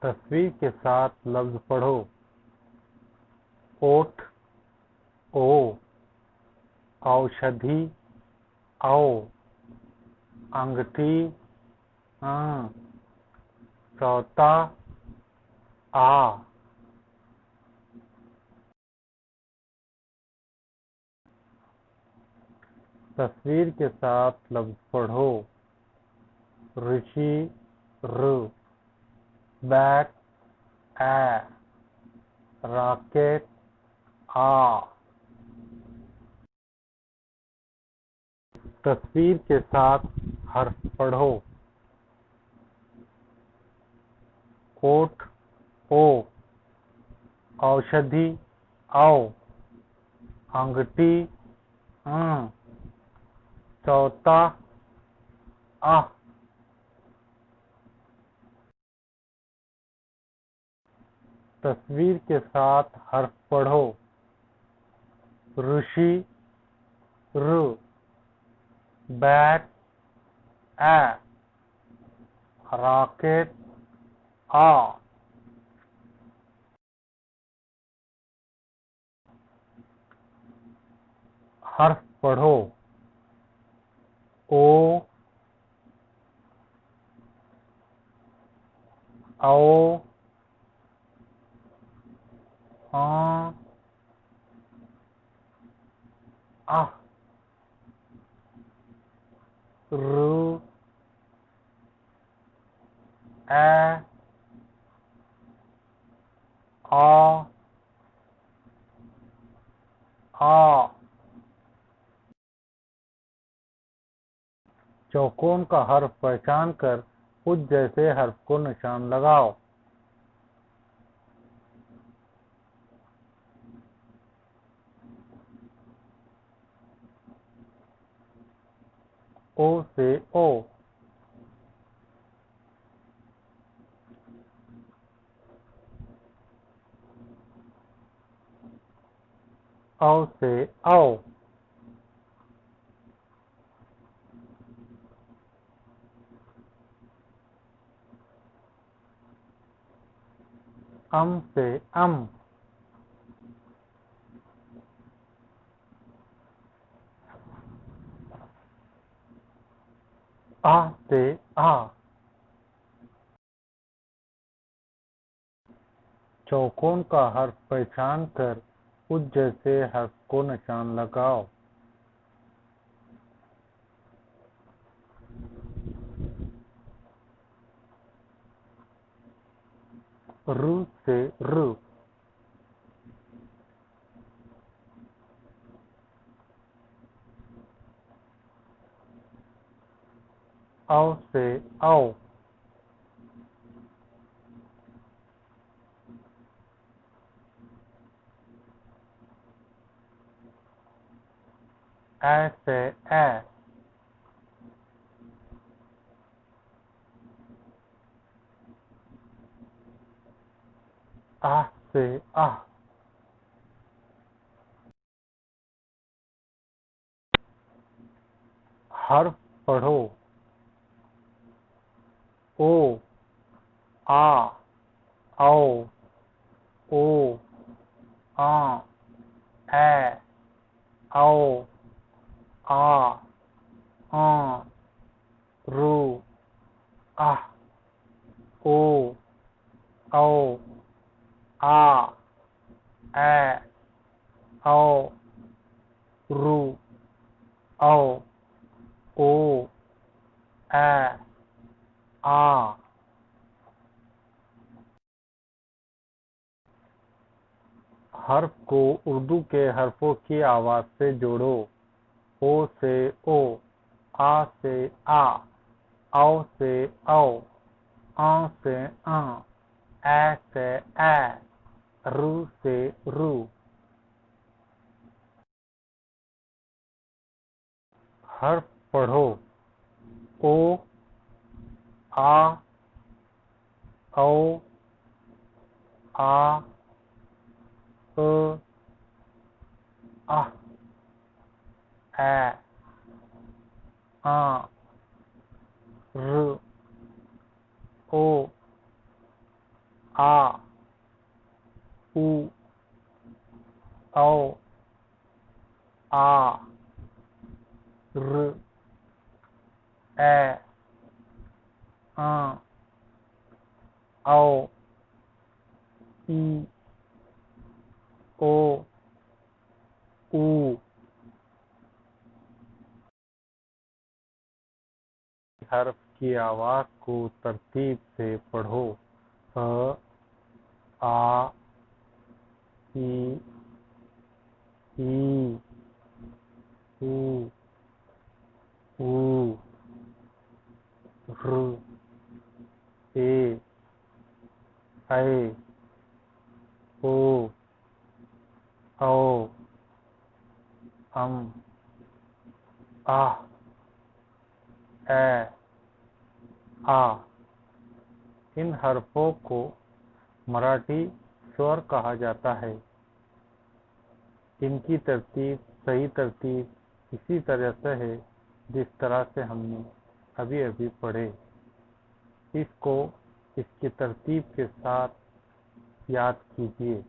तस्वीर के साथ लफ्ज़ पढ़ो। ओठ ओ, औषधि औ, अंगठी अं, सौता आ। तस्वीर के साथ लफ्ज़ पढ़ो। ऋषि र, बैट ए, रॉकेट आ। तस्वीर के साथ हर्फ पढ़ो। ओठ ओ, औषधि औ, अंगठी अं, सौता आ। तस्वीर के साथ हर्फ पढ़ो। ऋषि र, बैट ए, रॉकेट आ। हर्फ पढ़ो। ओ, औ, आ, आह, रू, ए, आ। चौकोन का हर्फ पहचान कर उस जैसे हर्फ को निशान लगाओ। ओ से ओ, औ से औ, अम से अम, आ से आ। चौकोन का हर्फ पहचान कर उस जैसे हर्फ को निशान लगाओ। रू से रू, औ से औ, ए से ए, आ से आ। हर्फ पढ़ो। ओ, आ, औ, ओ, आ, ए, औ, आ, रू, आह, ओ, औ, आ, ए, औ, रू, औ, ओ, ए, आ। हर्फ को उर्दू के हर्फों की आवाज से जोड़ो। ओ से ओ, आ से आ, औ से औ, से ए से ए, रू से रू। हर्फ पढ़ो। ओ, आ, औ, आ, आ, ए, आ, र, ओ, औ, आ, र, ए, अ, औ, ई, ओ, ऊ। हर्फ की आवाज को तरतीब से पढ़ो। अ, आ, ई, ऊ, ऊ, ऋ, ए, ऐ, ओ, औ, अम, आह, ए, आ। इन हर्फों को मराठी स्वर कहा जाता है। इनकी तरतीब सही तरतीब इसी तरह से है जिस तरह से हमने अभी अभी पढ़े। इसको इसकी तरतीब के साथ याद कीजिए।